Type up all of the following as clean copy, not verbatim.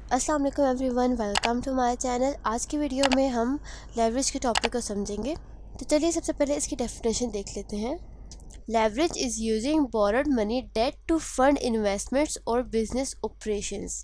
अस्सलाम वालेकुम everyone, welcome to my channel. आज की वीडियो में हम लेवरेज के टॉपिक को समझेंगे। तो चलिए सबसे पहले इसकी डेफिनेशन देख लेते हैं। Leverage is using borrowed money debt to fund investments और बिजनेस ऑपरेशंस।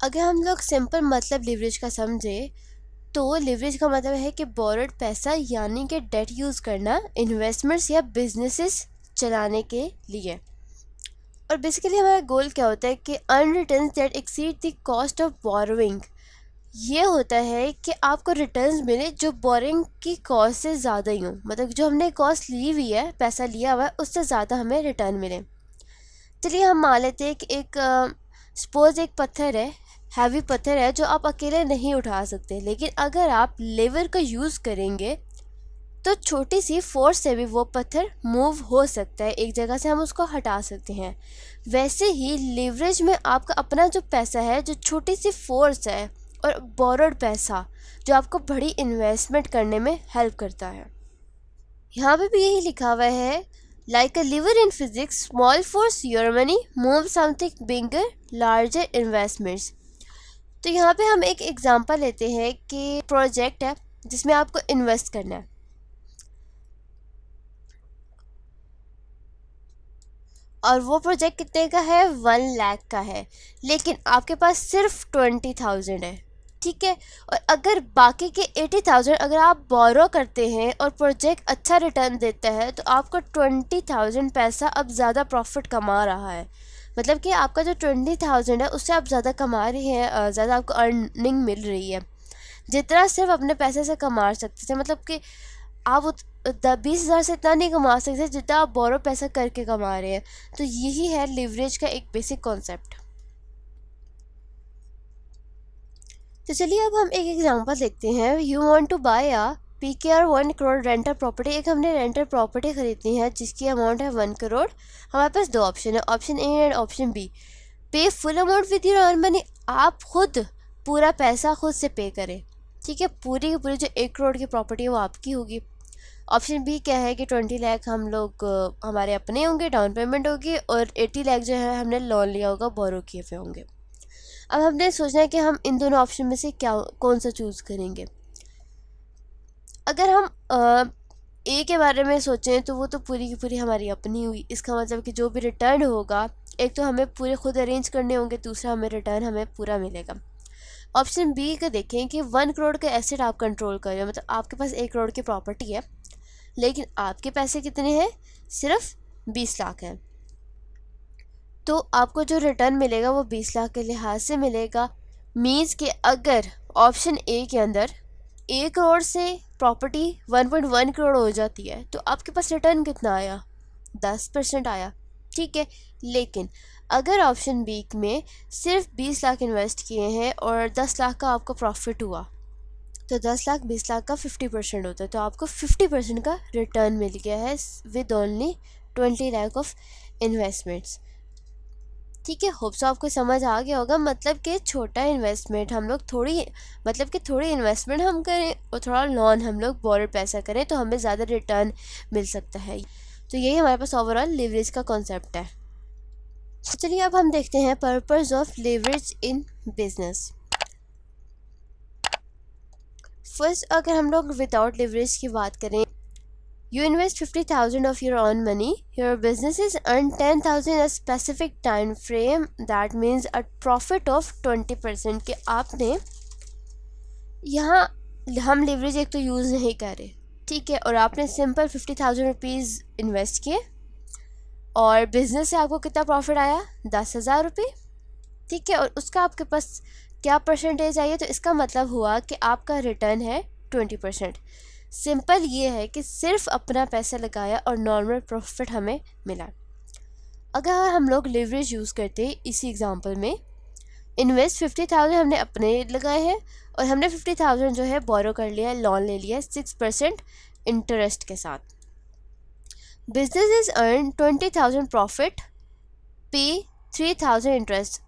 अगर हम लोग सिंपल मतलब लेवरेज का समझे तो लेवरेज का मतलब है कि बोरोड पैसा यानी कि डेट यूज़ करना इन्वेस्टमेंट्स या बिजनेसेस चलाने के लिए। और बेसिकली हमारा गोल क्या होता है कि earn returns that exceed the cost of borrowing. ये होता है कि आपको रिटर्न्स मिले जो बोरिंग की कॉस्ट से ज़्यादा ही हो, मतलब जो हमने कॉस्ट ली हुई है, पैसा लिया हुआ है, उससे ज़्यादा हमें रिटर्न मिले। चलिए हम मान लेते हैं कि सपोज एक पत्थर है, हैवी पत्थर है जो आप अकेले नहीं उठा सकते, लेकिन अगर आप लेवर का यूज़ करेंगे तो छोटी सी फोर्स से भी वो पत्थर मूव हो सकता है, एक जगह से हम उसको हटा सकते हैं। वैसे ही लेवरेज में आपका अपना जो पैसा है, जो छोटी सी फोर्स है, और बोरोड पैसा जो आपको बड़ी इन्वेस्टमेंट करने में हेल्प करता है। यहाँ पे भी यही लिखा हुआ है, like a lever in physics, small force your money move something bigger larger investments. तो यहाँ पे हम एक एग्जांपल लेते हैं कि प्रोजेक्ट है जिसमें आपको इन्वेस्ट करना है, और वो प्रोजेक्ट कितने का है, 1 लाख का है, लेकिन आपके पास सिर्फ 20,000 है, ठीक है। और अगर बाकी के 80,000 अगर आप बोरो करते हैं और प्रोजेक्ट अच्छा रिटर्न देता है तो आपको 20,000 पैसा अब ज़्यादा प्रॉफिट कमा रहा है। मतलब कि आपका जो 20,000 है उससे आप ज़्यादा कमा रही हैं, ज़्यादा आपको अर्निंग मिल रही है, जितना सिर्फ अपने पैसे से कमा सकते थे। मतलब कि आप 20,000 से इतना नहीं कमा सकते जितना आप बोरो पैसा करके कमा रहे हैं। तो यही है लिवरेज का एक बेसिक कॉन्सेप्ट। तो चलिए अब हम एक एग्जांपल देखते हैं। You want to buy a PKR 1 crore rental property. एक हमने रेंटल प्रॉपर्टी खरीदनी है जिसकी अमाउंट है 1 करोड़। हमारे पास दो ऑप्शन है, option A and option B. Pay full amount with your earn money, आप खुद पूरा पैसा खुद से पे करें, ठीक है। पूरी की पूरी जो 1 करोड़ की प्रॉपर्टी है वो आपकी होगी। ऑप्शन बी क्या है कि 20 लाख हम लोग हमारे अपने होंगे, डाउन पेमेंट होगी, और 80 लाख जो है हमने लोन लिया होगा, बोरो किए हुए होंगे। अब हमने सोचना है कि हम इन दोनों ऑप्शन में से कौन सा चूज़ करेंगे। अगर हम ए के बारे में सोचें तो वो तो पूरी की पूरी हमारी अपनी हुई। इसका मतलब कि जो भी रिटर्न होगा, एक तो हमें पूरे खुद अरेंज करने होंगे, दूसरा हमें रिटर्न हमें पूरा मिलेगा। ऑप्शन बी का देखें कि 1 करोड़ का एसेट आप कंट्रोल कर रहे हो, मतलब आपके पास 1 करोड़ की प्रॉपर्टी है, लेकिन आपके पैसे कितने हैं, सिर्फ 20 लाख हैं। तो आपको जो रिटर्न मिलेगा वो 20 लाख के लिहाज से मिलेगा। मीन्स कि अगर ऑप्शन ए के अंदर 1 करोड़ से प्रॉपर्टी 1.1 करोड़ हो जाती है तो आपके पास रिटर्न कितना आया, 10% आया, ठीक है। लेकिन अगर ऑप्शन बी में सिर्फ 20 लाख इन्वेस्ट किए हैं और 10 लाख का आपको प्रॉफिट हुआ, तो 10 लाख 20 लाख का 50% होता है, तो आपको 50% का रिटर्न मिल गया है with only 20 lakh of investments, ठीक है। होप सो आपको समझ आ गया होगा। मतलब कि छोटा इन्वेस्टमेंट हम लोग थोड़ी इन्वेस्टमेंट हम करें और थोड़ा लोन हम लोग बोरो पैसा करें तो हमें ज़्यादा रिटर्न मिल सकता है। तो यही हमारे पास ओवरऑल लेवरेज का कॉन्सेप्ट है। चलिए अब हम देखते हैं purpose of leverage in business. First, अगर हम लोग विदाउट लेवरेज की बात करें, you invest 50,000 of your own money, your businesses earn 10,000 a specific time frame, that means a profit of 20%। के आपने यहाँ हम लेवरेज एक तो यूज़ नहीं कर रहे, ठीक है, और आपने सिंपल 50,000 रुपीज़ इन्वेस्ट किए और बिजनेस से आपको कितना प्रॉफिट आया, 10,000 रुपये, ठीक है। और उसका आपके पास क्या परसेंटेज आई है, तो इसका मतलब हुआ कि आपका रिटर्न है 20%। सिंपल ये है कि सिर्फ अपना पैसा लगाया और नॉर्मल प्रॉफिट हमें मिला। अगर हम लोग लेवरेज यूज़ करते हैं इसी एग्जांपल में, इन्वेस्ट 50,000 हमने अपने लगाए हैं और हमने 50,000 जो है बोरो कर लिया है, लोन ले लिया है 6% इंटरेस्ट के साथ। बिजनेस इज अर्न 20,000 प्रॉफिट, पे 3,000 इंटरेस्ट।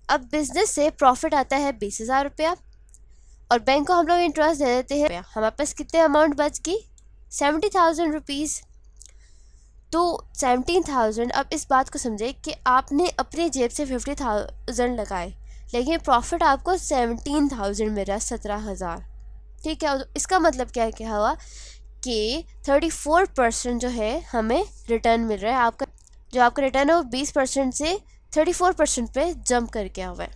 अब बिजनेस से प्रॉफिट आता है 20,000 रुपया और बैंक को हम लोग इंटरेस्ट दे देते हैं। हमारे पास कितने अमाउंट बच गई, 70,000 रुपीज़। तो 17,000, अब इस बात को समझे कि आपने अपनी जेब से 50,000 लगाए, लेकिन प्रॉफिट आपको 17,000 मिल रहा है, 17,000। ठीक है, तो इसका मतलब क्या हुआ कि 34% जो है हमें रिटर्न मिल रहा है। आपका रिटर्न है वो 20% से 34% पे जंप करके हुआ है।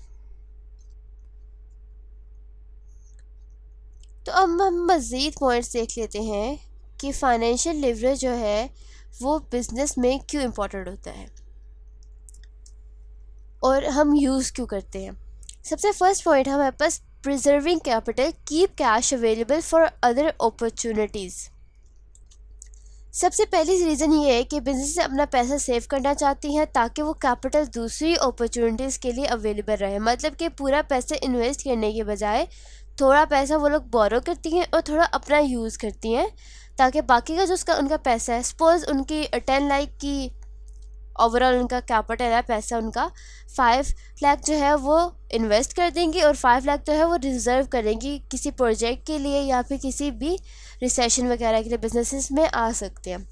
तो अब हम मज़ीद पॉइंट्स देख लेते हैं कि फाइनेंशियल लिवरेज जो है वो बिजनेस में क्यों इम्पोर्टेंट होता है और हम यूज़ क्यों करते हैं। सबसे फर्स्ट पॉइंट हमारे पास preserving capital, keep cash available for other opportunities. सबसे पहली रीज़न ये है कि बिजनेस अपना पैसा सेव करना चाहती हैं ताकि वो कैपिटल दूसरी अपॉर्चुनिटीज़ के लिए अवेलेबल रहे। मतलब कि पूरा पैसा इन्वेस्ट करने के बजाय थोड़ा पैसा वो लोग बोरो करती हैं और थोड़ा अपना यूज़ करती हैं, ताकि बाकी का जो उनका पैसा है, सपोज़ उनकी 10 लाख की ओवरऑल उनका कैपिटल है, पैसा उनका 5 लाख जो है वो इन्वेस्ट कर देंगी और 5 लाख जो है वो रिजर्व करेंगी किसी प्रोजेक्ट के लिए या फिर किसी भी रिसेशन वगैरह के लिए बिजनेसेस में आ सकते हैं।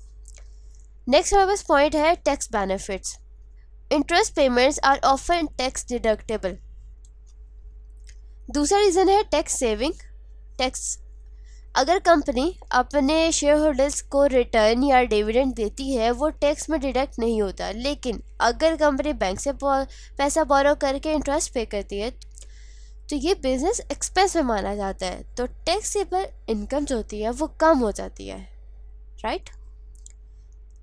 नेक्स्ट हमारे पास पॉइंट है tax benefits. Interest payments are often tax deductible. दूसरा रीज़न है टैक्स सेविंग। टैक्स, अगर कंपनी अपने शेयर होल्डर्स को रिटर्न या डिविडेंड देती है वो टैक्स में डिडक्ट नहीं होता, लेकिन अगर कंपनी बैंक से पैसा बोरो करके इंटरेस्ट पे करती है तो ये बिजनेस एक्सपेंस में माना जाता है, तो टैक्सेबल इनकम जो होती है वो कम हो जाती है, राइट।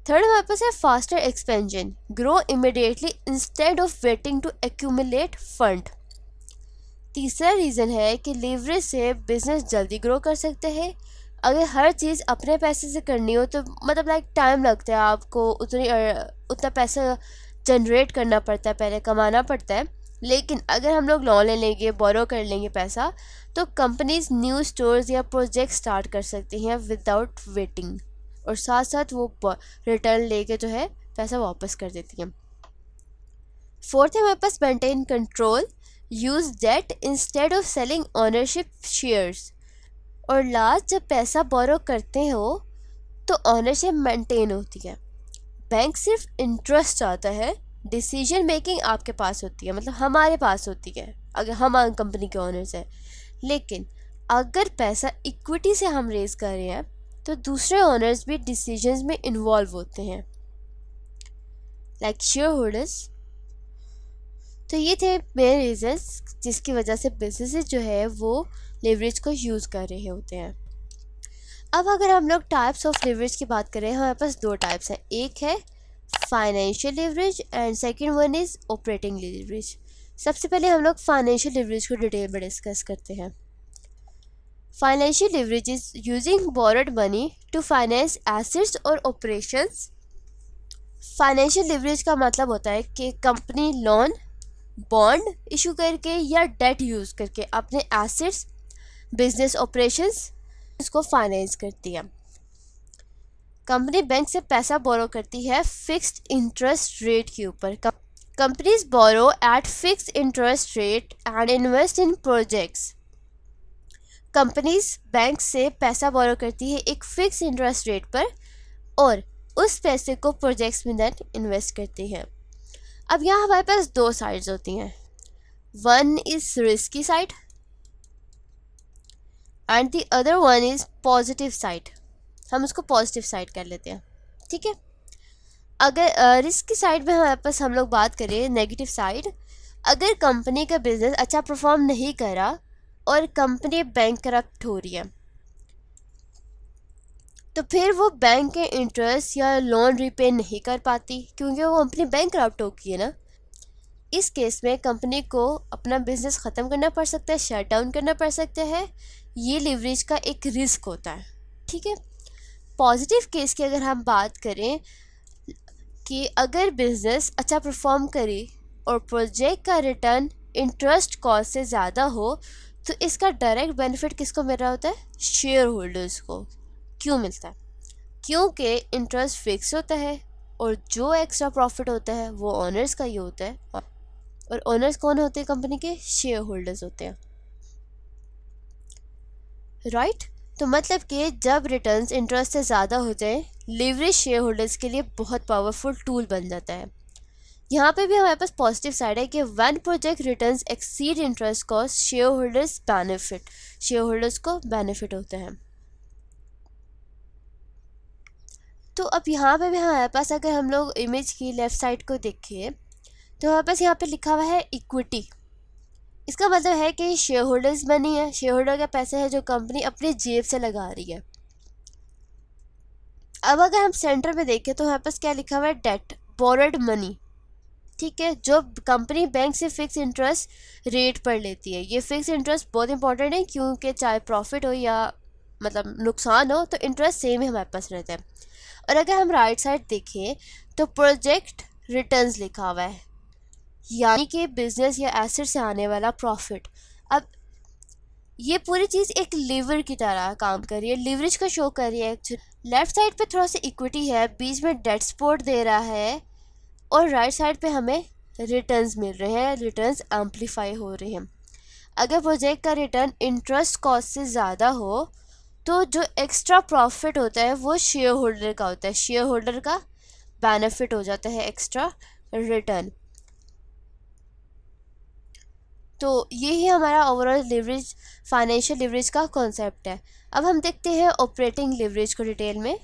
थर्ड हमारे पास है faster expansion, grow immediately instead of waiting to accumulate fund. तीसरा रीज़न है कि लीवरेज से बिजनेस जल्दी ग्रो कर सकते हैं। अगर हर चीज़ अपने पैसे से करनी हो तो मतलब टाइम लगता है, आपको उतना पैसा जनरेट करना पड़ता है, पहले कमाना पड़ता है। लेकिन अगर हम लोग लोन ले लेंगे, बोरो कर लेंगे पैसा, तो कंपनीज न्यू स्टोर्स या प्रोजेक्ट स्टार्ट कर सकती हैं विदाउट वेटिंग, और साथ साथ वो रिटर्न लेके जो है पैसा वापस कर देती हैं। फोर्थ है हमारे पास maintain control, use debt instead of selling ownership shares. और लास्ट, जब पैसा बोरो करते हो तो ओनरशिप मेंटेन होती है। बैंक सिर्फ इंटरेस्ट चाहता है, डिसीजन मेकिंग आपके पास होती है, मतलब हमारे पास होती है अगर हम कंपनी के ओनर्स हैं। लेकिन अगर पैसा इक्विटी से हम रेज कर रहे हैं तो दूसरे ओनर्स भी डिसीजंस में इन्वॉल्व होते हैं, लाइक शेयर होल्डर्स। तो ये थे मेन रीजंस जिसकी वजह से बिजनेसेस जो है वो लेवरेज को यूज़ कर रहे होते हैं। अब अगर हम लोग टाइप्स ऑफ लेवरेज की बात करें, हमारे पास दो टाइप्स हैं, एक है financial leverage and second one is operating leverage. सबसे पहले हम लोग फाइनेंशियल लेवरेज को डिटेल में डिस्कस करते हैं। Financial leverage is using borrowed money to finance assets और ऑपरेशंस। फाइनेंशियल लेवरेज का मतलब होता है कि कंपनी लोन, बॉन्ड इशू करके या डेट यूज़ करके अपने एसेट्स, बिजनेस ऑपरेशंस इसको फाइनेंस करती है। कंपनी बैंक से पैसा बोरो करती है फिक्स्ड इंटरेस्ट रेट के ऊपर। Companies borrow at fixed interest rate and invest in projects. Companies bank से पैसा बोरो करती है एक फिक्स इंटरेस्ट रेट पर और उस पैसे को प्रोजेक्ट्स में देन इन्वेस्ट करती है। अब यहाँ हमारे पास दो साइड्स होती हैं, one is risky side and the other one is positive side. हम उसको पॉजिटिव साइड कर लेते हैं, ठीक है। अगर रिस्क की साइड में हमारे पास हम लोग बात करें, नेगेटिव साइड, अगर कंपनी का बिजनेस अच्छा परफॉर्म नहीं करा और कंपनी बैंक करप्ट हो रही है तो फिर वो बैंक के इंटरेस्ट या लोन रिपे नहीं कर पाती क्योंकि वो कंपनी बैंक करप्ट हो गई है ना। इस केस में कंपनी को अपना बिजनेस ख़त्म करना पड़ सकता है, शट डाउन करना पड़ सकता है। ये लिवरेज का एक रिस्क होता है, ठीक है। पॉजिटिव केस की अगर हम बात करें कि अगर बिजनेस अच्छा परफॉर्म करे और प्रोजेक्ट का रिटर्न इंटरेस्ट कॉस्ट से ज़्यादा हो तो इसका डायरेक्ट बेनिफिट किसको मिल रहा होता है? शेयर होल्डर्स को। क्यों मिलता है? क्योंकि इंटरेस्ट फिक्स होता है और जो एक्स्ट्रा प्रॉफिट होता है वो ओनर्स का ही होता है, और ओनर्स कौन होते हैं? कंपनी के शेयर होल्डर्स होते हैं, राइट। तो मतलब कि जब रिटर्न्स इंटरेस्ट से ज़्यादा हो जाए, लिवरेज शेयर होल्डर्स के लिए बहुत पावरफुल टूल बन जाता है। यहाँ पे भी हमारे पास पॉजिटिव साइड है कि when project returns exceed interest cost share holders को बेनिफिट होते हैं। तो अब यहाँ पे भी हमारे पास अगर हम लोग इमेज की लेफ़्ट साइड को देखें तो हमारे पास यहाँ पे लिखा हुआ है इक्विटी। इसका मतलब है कि शेयर होल्डर्स मनी है, शेयर होल्डर का पैसा है जो कंपनी अपनी जेब से लगा रही है। अब अगर हम सेंटर में देखें तो हमारे पास क्या लिखा हुआ है, डेट, बोरोड मनी, ठीक है, जो कंपनी बैंक से फिक्स इंटरेस्ट रेट पर लेती है। ये फिक्स इंटरेस्ट बहुत इंपॉर्टेंट है क्योंकि चाहे प्रॉफिट हो या मतलब नुकसान हो तो इंटरेस्ट सेम ही हमारे पास रहता है। और अगर हम राइट साइड देखें तो प्रोजेक्ट रिटर्न्स लिखा हुआ है, यानी कि बिजनेस या एसेट से आने वाला प्रॉफिट। अब ये पूरी चीज़ एक लीवर की तरह काम कर रही है, लीवरेज को शो कर रही है। लेफ्ट साइड पे थोड़ा सा इक्विटी है, बीच में डेट सपोर्ट दे रहा है और राइट साइड पे हमें रिटर्न्स मिल रहे हैं, रिटर्न्स एम्पलीफाई हो रहे हैं। अगर प्रोजेक्ट का रिटर्न इंटरेस्ट कॉस्ट से ज़्यादा हो तो जो एक्स्ट्रा प्रॉफिट होता है वो शेयर होल्डर का होता है, शेयर होल्डर का बेनिफिट हो जाता है एक्स्ट्रा रिटर्न। तो यही हमारा ओवरऑल लिवरेज, फाइनेंशियल लिवरेज का कॉन्सेप्ट है। अब हम देखते हैं ऑपरेटिंग लिवरेज को डिटेल में।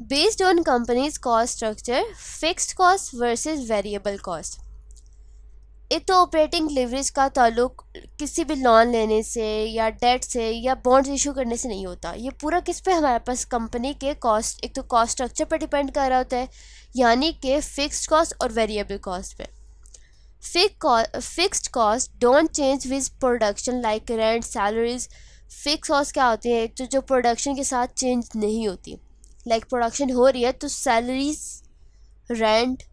Based on companies cost structure, fixed cost versus variable cost. एक तो ऑपरेटिंग लिवरेज का ताल्लुक किसी भी लोन लेने से या डेट से या बॉन्ड्स इशू करने से नहीं होता। ये पूरा किस पे हमारे पास कंपनी के कॉस्ट, एक तो कॉस्ट स्ट्रक्चर पर डिपेंड कर रहा होता है, यानी कि फिक्स्ड कॉस्ट और वेरिएबल कॉस्ट पे। Fixed cost don't change with production like rent, salaries. Fix cost क्या होती है, एक तो जो प्रोडक्शन के साथ चेंज नहीं होती, लाइक प्रोडक्शन हो रही है तो सैलरीज, रेंट,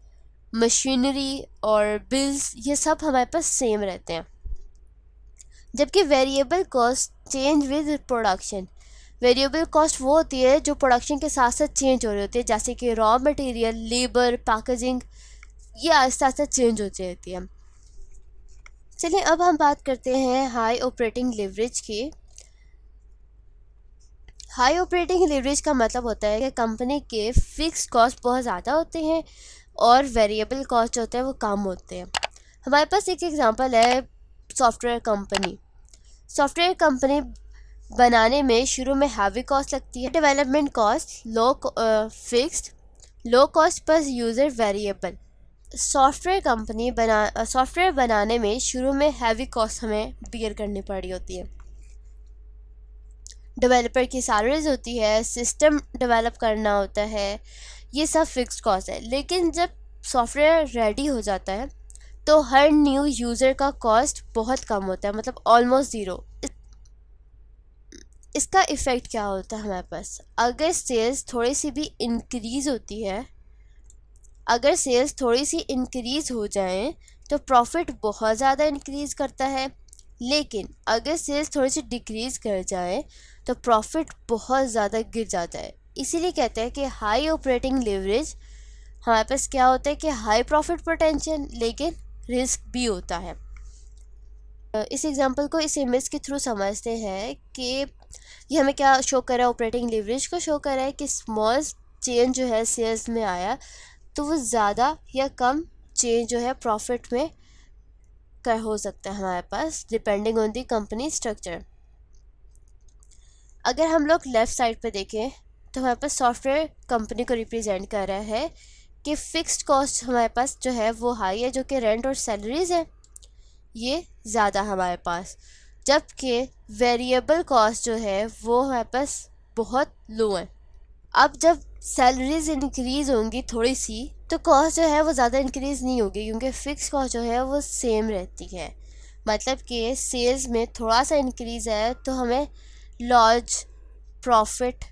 मशीनरी और बिल्स ये सब हमारे पास सेम रहते हैं। जबकि variable cost change with production. Variable cost वो होती है जो प्रोडक्शन के साथ साथ चेंज हो रही होती है, जैसे कि रॉ मटेरियल, लेबर, पैकेजिंग, ये आहिस्ता आहिस्ता चेंज होती रहती है। चलिए अब हम बात करते हैं हाई ऑपरेटिंग लिवरेज की। हाई ऑपरेटिंग लिवरेज का मतलब होता है कि कंपनी के फिक्स्ड कॉस्ट बहुत ज़्यादा होते हैं और वेरिएबल कॉस्ट होते हैं वो कम होते हैं। हमारे पास एक एग्जांपल है सॉफ्टवेयर कंपनी। सॉफ्टवेयर कंपनी बनाने में शुरू में हैवी कॉस्ट लगती है, development cost fixed, low cost per user variable. Software बनाने में शुरू में हैवी कॉस्ट हमें बियर करनी पड़ी होती है। डेवलपर की सैलरीज होती है, सिस्टम डेवलप करना होता है, ये सब फिक्स्ड कॉस्ट है। लेकिन जब सॉफ्टवेयर रेडी हो जाता है तो हर न्यू यूज़र का कॉस्ट बहुत कम होता है, मतलब ऑलमोस्ट ज़ीरो। इसका इफ़ेक्ट क्या होता है हमारे पास, अगर सेल्स थोड़ी सी भी इंक्रीज़ होती है, अगर सेल्स थोड़ी सी इंक्रीज़ हो जाए तो प्रॉफिट बहुत ज़्यादा इंक्रीज़ करता है। लेकिन अगर सेल्स थोड़ी सी डिक्रीज़ कर जाए तो प्रॉफिट बहुत ज़्यादा गिर जाता है। इसीलिए कहते हैं कि हाई ऑपरेटिंग लिवरेज हमारे पास क्या होता है कि हाई प्रॉफिट पोटेंशियल लेकिन रिस्क भी होता है। इस एग्जांपल को इस इमेज के थ्रू समझते हैं कि ये हमें क्या शो कर रहा है, ऑपरेटिंग लिवरेज को शो कर रहा है कि स्मॉल चेंज जो है सेल्स में आया तो वो ज़्यादा या कम चेंज जो है प्रॉफिट में कर हो सकता है हमारे पास, depending on the company structure. अगर हम लोग लेफ़्ट साइड पे देखें तो हमारे पास सॉफ्टवेयर कंपनी को रिप्रेजेंट कर रहा है कि फ़िक्स्ड कॉस्ट हमारे पास जो है वो हाई है, जो कि रेंट और सैलरीज़ है, ये ज़्यादा हमारे पास, जबकि वेरिएबल कॉस्ट जो है वो हमारे पास बहुत लो है। अब जब सैलरीज इंक्रीज़ होंगी थोड़ी सी तो कॉस्ट जो है वो ज़्यादा इंक्रीज़ नहीं होगी, क्योंकि फ़िक्स कॉस्ट जो है वो सेम रहती है। मतलब कि सेल्स में थोड़ा सा इंक्रीज़ है तो हमें लार्ज प्रॉफिट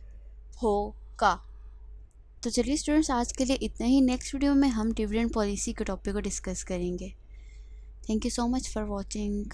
होगा। तो चलिए स्टूडेंट्स, आज के लिए इतना ही। नेक्स्ट वीडियो में हम डिविडेंड पॉलिसी के टॉपिक को डिस्कस करेंगे। Thank you so much for watching.